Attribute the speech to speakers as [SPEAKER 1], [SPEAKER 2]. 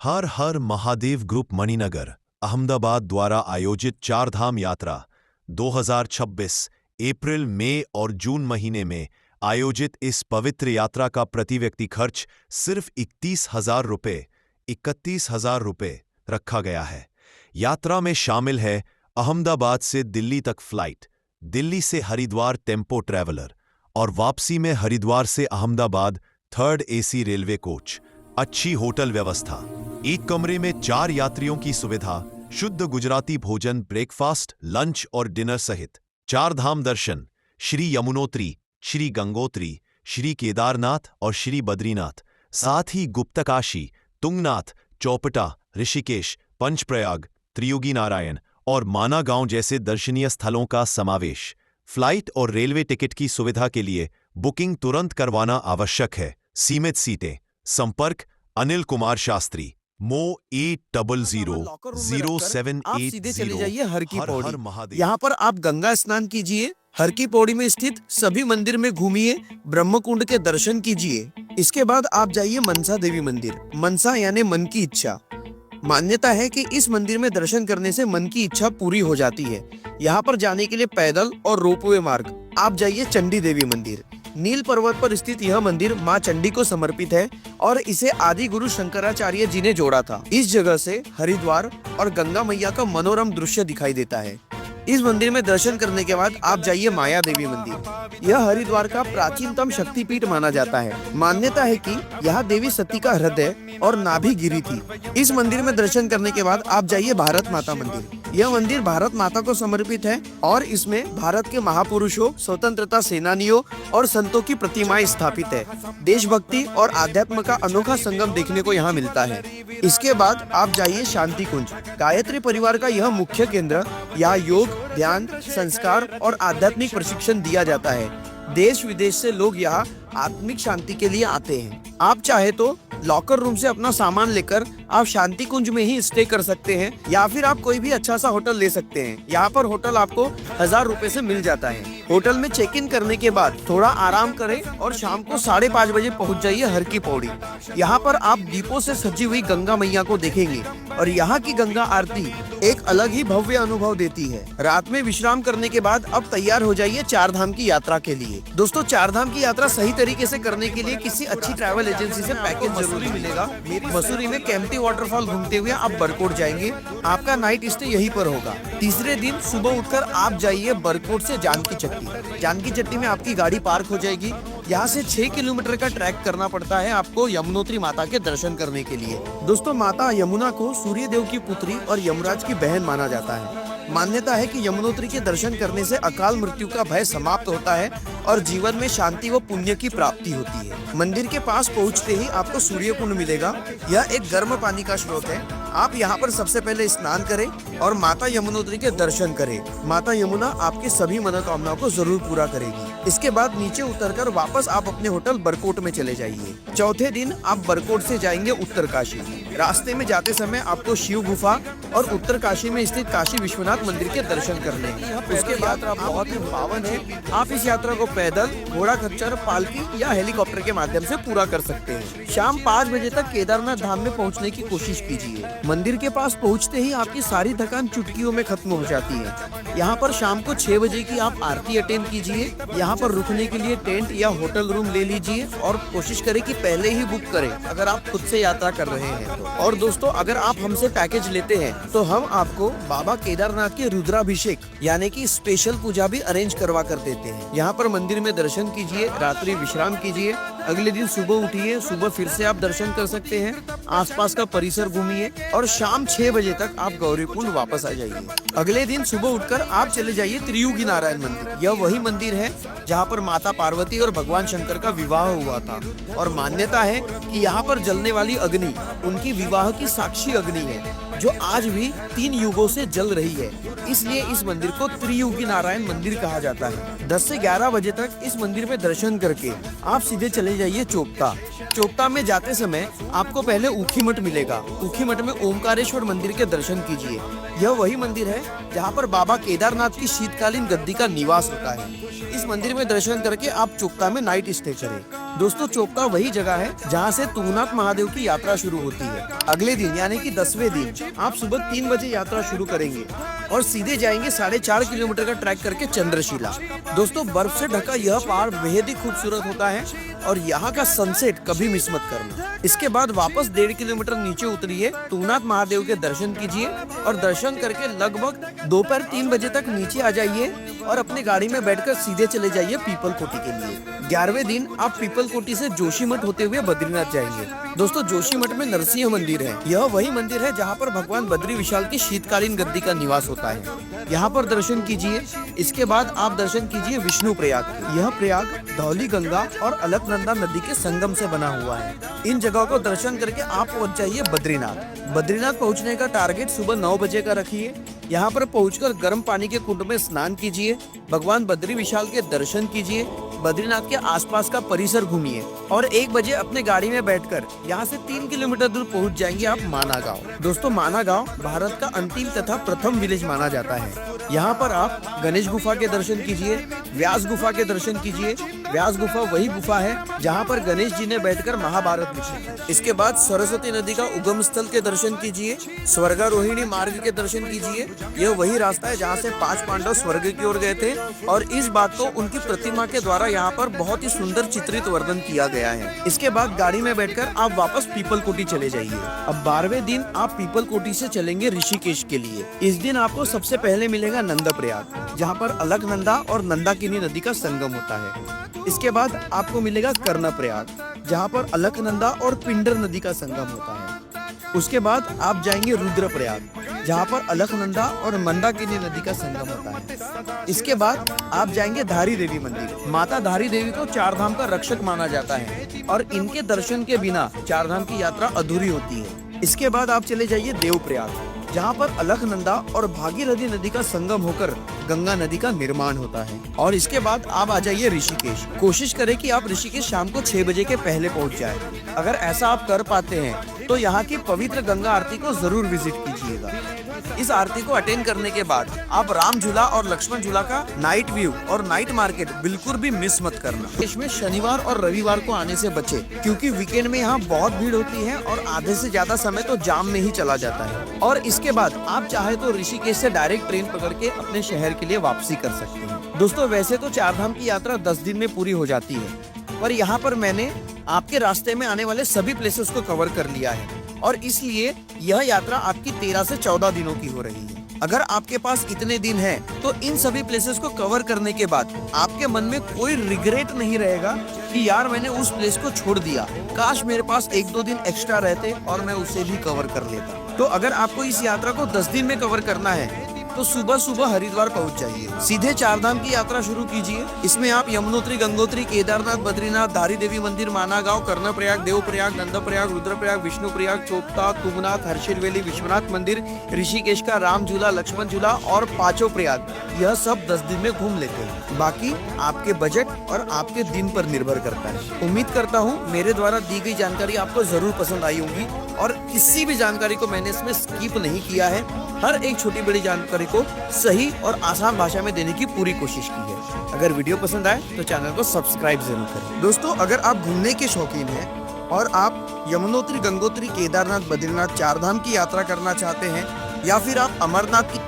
[SPEAKER 1] हर हर Mahadev group Maninagar Ahmedabad द्वारा आयोजित चारधाम यात्रा 2026 अप्रैल मई और जून महीने में आयोजित इस पवित्र यात्रा का प्रति व्यक्ति खर्च सिर्फ 31,000 रुपये रखा गया है। यात्रा में शामिल है अहमदाबाद से दिल्ली तक फ्लाइट, दिल्ली से हरिद्वार टेम्पो ट्रैवलर और वापसी में हरिद्वार से Ahmedabad 3rd AC railway coach, अच्छी होटल व्यवस्था, एक कमरे में 4 यात्रियों की सुविधा, शुद्ध गुजराती भोजन, ब्रेकफास्ट, लंच और डिनर सहित 4 धाम दर्शन, श्री यमुनोत्री, श्री गंगोत्री, श्री केदारनाथ और श्री बद्रीनाथ, साथ ही गुप्तकाशी, तुंगनाथ, चौपटा, ऋषिकेश, पंचप्रयाग, त्रियुगी नारायण और माना गांव जैसे दर्शनीय स्थलों का समावेश। फ्लाइट और रेलवे टिकट की सुविधा के लिए बुकिंग तुरंत करवाना आवश्यक है। सीमित सीटें। संपर्क अनिल कुमार शास्त्री, मो 80000780।
[SPEAKER 2] आप सीधे चले जाइए हर की
[SPEAKER 1] हर हर
[SPEAKER 2] पौड़ी।
[SPEAKER 1] महादेव।
[SPEAKER 2] यहाँ पर आप गंगा स्नान कीजिए, हर की पौड़ी में स्थित सभी मंदिर में घूमिए, ब्रह्मकुंड के दर्शन कीजिए। इसके बाद आप जाइए मनसा देवी मंदिर। मनसा यानी मन की इच्छा। मान्यता है कि इस मंदिर में दर्शन करने से मन की इच्छा पूरी हो जाती है। यहाँ पर जाने के लिए पैदल और रोपवे मार्ग। आप जाइए चंडी देवी मंदिर। नील पर्वत पर स्थित यह मंदिर मां चंडी को समर्पित है और इसे आदि गुरु शंकराचार्य जी ने जोड़ा था। इस जगह से हरिद्वार और गंगा मैया का मनोरम दृश्य दिखाई देता है। इस मंदिर में दर्शन करने के बाद आप जाइए माया देवी मंदिर। यह हरिद्वार का प्राचीनतम शक्तिपीठ माना जाता है। मान्यता है कि यहाँ देवी सती का हृदय और नाभि गिरी थी। इस मंदिर में दर्शन करने के बाद आप जाइए भारत माता मंदिर। यह मंदिर भारत माता को समर्पित है और इसमें भारत के महापुरुषों, स्वतंत्रता सेनानियों और संतों की प्रतिमाएं स्थापित है। देशभक्ति और आध्यात्म का अनोखा संगम देखने को यहाँ मिलता है। इसके बाद आप जाइए शांति कुंज। गायत्री परिवार का यह मुख्य केंद्र। यहाँ योग, ध्यान, संस्कार और आध्यात्मिक प्रशिक्षण दिया जाता है। देश विदेश से लोग यहाँ आत्मिक शांति के लिए आते हैं। आप चाहे तो लॉकर रूम से अपना सामान लेकर आप शांति कुंज में ही स्टे कर सकते हैं या फिर आप कोई भी अच्छा सा होटल ले सकते हैं। यहाँ पर होटल आपको 1000 रुपए से मिल जाता है। होटल में चेक इन करने के बाद थोड़ा आराम करें और शाम को 5:30 बजे पहुँच जाइए हर की पौड़ी। यहाँ पर आप दीपों से सजी हुई गंगा मैया को देखेंगे और यहाँ की गंगा आरती एक अलग ही भव्य अनुभव देती है। रात में विश्राम करने के बाद अब तैयार हो जाइए 4 धाम की यात्रा के लिए। दोस्तों, 4 धाम की यात्रा सही तरीके से करने के लिए किसी अच्छी ट्रैवल एजेंसी से पैकेज जरूरी मिलेगा। मसूरी में केम्प्टी वाटरफॉल घूमते हुए आप बरकोट जाएंगे। आपका नाइट स्टे यहीं पर होगा। तीसरे दिन सुबह उठकर आप जाइए बरकोट से जानकी चट्टी। जानकी चट्टी में आपकी गाड़ी पार्क हो जाएगी। यहाँ से 6 किलोमीटर का ट्रैक करना पड़ता है आपको यमुनोत्री माता के दर्शन करने के लिए। दोस्तों, माता यमुना को सूर्य देव की पुत्री और यमराज की बहन माना जाता है। मान्यता है कि यमुनोत्री के दर्शन करने से अकाल मृत्यु का भय समाप्त होता है और जीवन में शांति व पुण्य की प्राप्ति होती है। मंदिर के पास पहुंचते ही आपको सूर्य कुंड मिलेगा। यह एक गर्म पानी का स्रोत है। आप यहाँ पर सबसे पहले स्नान करें और माता यमुनोत्री के दर्शन करें। माता यमुना आपकी सभी मनोकामनाओं को जरूर पूरा करेगी। इसके बाद नीचे उतरकर वापस आप अपने होटल बरकोट में चले जाइए। चौथे दिन आप बरकोट से जाएंगे उत्तरकाशी। रास्ते में जाते समय आपको शिव गुफा और उत्तरकाशी में स्थित काशी विश्वनाथ मंदिर के दर्शन करने हैं। उसके बाद बहुत ही पावन है। आप इस यात्रा को पैदल, घोड़ा खच्चर, पालकी या हेलीकॉप्टर के माध्यम से पूरा कर सकते हैं। शाम 5 बजे तक केदारनाथ धाम में पहुंचने की कोशिश कीजिए। मंदिर के पास पहुंचते ही आपकी सारी थकान चुटकियों में खत्म हो जाती है। यहाँ पर शाम को 6 बजे की आप आरती अटेंड कीजिए। यहाँ पर रुकने के लिए टेंट या होटल रूम ले लीजिए और कोशिश करें कि पहले ही बुक करें अगर आप खुद से यात्रा कर रहे हैं तो। और दोस्तों, अगर आप हमसे पैकेज लेते हैं तो हम आपको बाबा केदारनाथ के रुद्राभिषेक यानी कि स्पेशल पूजा भी अरेंज करवा कर देते हैं। यहाँ पर मंदिर में दर्शन कीजिए, रात्रि विश्राम कीजिए, अगले दिन सुबह उठिए, सुबह फिर से आप दर्शन कर सकते हैं, आसपास का परिसर घूमिए और शाम 6 बजे तक आप गौरीकुंड वापस आ जाइए। अगले दिन सुबह उठकर आप चले जाइए त्रियुगी नारायण मंदिर। यह वही मंदिर है जहाँ पर माता पार्वती और भगवान शंकर का विवाह हुआ था और मान्यता है कि यहाँ पर जलने वाली अग्नि उनकी विवाह की साक्षी अग्नि है जो आज भी 3 युगों से जल रही है। इसलिए इस मंदिर को त्रियुगी नारायण मंदिर कहा जाता है। 10 से 11 बजे तक इस मंदिर में दर्शन करके आप सीधे चले जाइए चोपता। चोपता में जाते समय आपको पहले ऊखी मठ मिलेगा। ऊखी मठ में ओमकारेश्वर मंदिर के दर्शन कीजिए। यह वही मंदिर है जहाँ पर बाबा केदारनाथ की शीतकालीन गद्दी का निवास होता है। इस मंदिर में दर्शन करके आप चोपता में नाइट स्टे करें। दोस्तों चोपता वही जगह है जहाँ से तुंगनाथ महादेव की यात्रा शुरू होती है। अगले दिन यानी कि 10वें दिन आप सुबह 3 बजे यात्रा शुरू करेंगे और सीधे जाएंगे 4.5 किलोमीटर का ट्रैक करके चंद्रशिला। दोस्तों बर्फ से ढका यह पहाड़ बेहद ही खूबसूरत होता है और यहाँ का सनसेट कभी मिस मत करना। इसके बाद वापस 1.5 किलोमीटर नीचे उतरिए, तुंगनाथ महादेव के दर्शन कीजिए और दर्शन करके लगभग दोपहर 3 बजे तक नीचे आ जाइए और अपनी गाड़ी में बैठकर सीधे चले जाइए पीपल कोटी के लिए। 11वें दिन आप पीपल कोटी से जोशीमठ होते हुए बद्रीनाथ जाएंगे। दोस्तों जोशीमठ में नरसिंह मंदिर है। यह वही मंदिर है जहाँ पर भगवान बद्री विशाल की शीतकालीन गद्दी का निवास होता है। यहाँ पर दर्शन कीजिए। इसके बाद आप दर्शन कीजिए विष्णु प्रयाग के। यह प्रयाग धौली गंगा और अलकनंदा नदी के संगम से बना हुआ है। इन जगहों को दर्शन करके आप पहुँच जाइए बद्रीनाथ। बद्रीनाथ पहुँचने का टारगेट सुबह 9 बजे का रखिए। यहाँ पर पहुंचकर गर्म पानी के कुंड में स्नान कीजिए, भगवान बद्री विशाल के दर्शन कीजिए, बद्रीनाथ के आसपास का परिसर घूमिए और 1 बजे अपने गाड़ी में बैठकर यहाँ से 3 किलोमीटर दूर पहुँच जाएंगे आप माना गाँव। दोस्तों माना गाँव भारत का अंतिम तथा प्रथम विलेज माना जाता है। यहाँ पर आप गणेश गुफा के दर्शन कीजिए, व्यास गुफा के दर्शन कीजिए। व्यास गुफा वही गुफा है जहाँ पर गणेश जी ने बैठकर महाभारत लिखी। इसके बाद सरस्वती नदी का उगम स्थल के दर्शन कीजिए, स्वर्गारोहिणी मार्ग के दर्शन कीजिए। यह वही रास्ता है जहाँ से 5 पांडव स्वर्ग की ओर गए थे और इस बात को उनकी प्रतिमा के द्वारा यहाँ पर बहुत ही सुंदर चित्रित वर्णन किया गया है। इसके बाद गाड़ी में बैठकर आप वापस पीपल कोटी चले जाइए। अब 12वें दिन आप पीपल कोटी से चलेंगे ऋषिकेश के लिए। इस दिन आपको सबसे पहले मिलेगा नंदा प्रयाग, जहाँ पर अलकनंदा और नंदाकिनी नदी का संगम होता है। इसके बाद आपको मिलेगा कर्ण प्रयाग, जहाँ पर अलकनंदा और पिंडर नदी का संगम होता है। उसके बाद आप जाएंगे रुद्र प्रयाग, जहाँ पर अलकनंदा और मंदाकिनी नदी का संगम होता है। इसके बाद आप जाएंगे धारी देवी मंदिर। माता धारी देवी को 4 धाम का रक्षक माना जाता है और इनके दर्शन के बिना 4 धाम की यात्रा अधूरी होती है। इसके बाद आप चले जाइए देवप्रयाग, जहाँ पर अलकनंदा और भागीरथी नदी का संगम होकर गंगा नदी का निर्माण होता है। और इसके बाद आप आ जाइए ऋषिकेश। कोशिश करें कि आप ऋषिकेश शाम को 6 बजे के पहले पहुँच जाए। अगर ऐसा आप कर पाते हैं तो यहाँ की पवित्र गंगा आरती को जरूर विजिट कीजिएगा। इस आरती को अटेंड करने के बाद आप राम झूला और लक्ष्मण झूला का नाइट व्यू और नाइट मार्केट बिल्कुल भी मिस मत करना। इसमें शनिवार और रविवार को आने से बचे, क्योंकि वीकेंड में यहाँ बहुत भीड़ होती है और आधे से ज्यादा समय तो जाम में ही चला जाता है। और इसके बाद आप चाहे तो ऋषिकेश से डायरेक्ट ट्रेन पकड़ के अपने शहर के लिए वापसी कर सकते हैं। दोस्तों वैसे तो 4 धाम की यात्रा 10 दिन में पूरी हो जाती है, पर यहाँ पर मैंने आपके रास्ते में आने वाले सभी प्लेसेस को कवर कर लिया है और इसलिए यह यात्रा आपकी 13 से 14 दिनों की हो रही है। अगर आपके पास इतने दिन हैं, तो इन सभी प्लेसेस को कवर करने के बाद आपके मन में कोई रिग्रेट नहीं रहेगा कि यार मैंने उस प्लेस को छोड़ दिया, काश मेरे पास 1-2 दिन एक्स्ट्रा रहते और मैं उसे भी कवर कर लेता। तो अगर आपको इस यात्रा को 10 दिन में कवर करना है तो सुबह सुबह हरिद्वार पहुंच जाइए। सीधे 4 धाम की यात्रा शुरू कीजिए। इसमें आप यमुनोत्री, गंगोत्री, केदारनाथ, बद्रीनाथ, धारी देवी मंदिर, माना गांव, कर्ण प्रयाग, देव प्रयाग, नंदा प्रयाग, रुद्र प्रयाग, विष्णु प्रयाग, चोपता, तुंगनाथ, हर्षिल वैली, विश्वनाथ मंदिर, ऋषिकेश का राम झूला, लक्ष्मण झूला और 5 प्रयाग, यह सब 10 दिन में घूम लेते हैं। बाकी आपके बजट और आपके दिन पर निर्भर करता है। उम्मीद करता हूँ मेरे द्वारा दी गई जानकारी आपको जरूर पसंद आई होगी और किसी भी जानकारी को मैंने इसमें स्किप नहीं किया है। हर एक छोटी बड़ी जानकारी को सही और आसान भाषा में देने की पूरी कोशिश की है। अगर वीडियो पसंद आए तो चैनल को सब्सक्राइब जरूर करें। दोस्तों अगर आप घूमने के शौकीन हैं और आप यमुनोत्री, गंगोत्री, केदारनाथ, बद्रीनाथ, 4 धाम की यात्रा करना चाहते हैं या फिर आप अमरनाथ की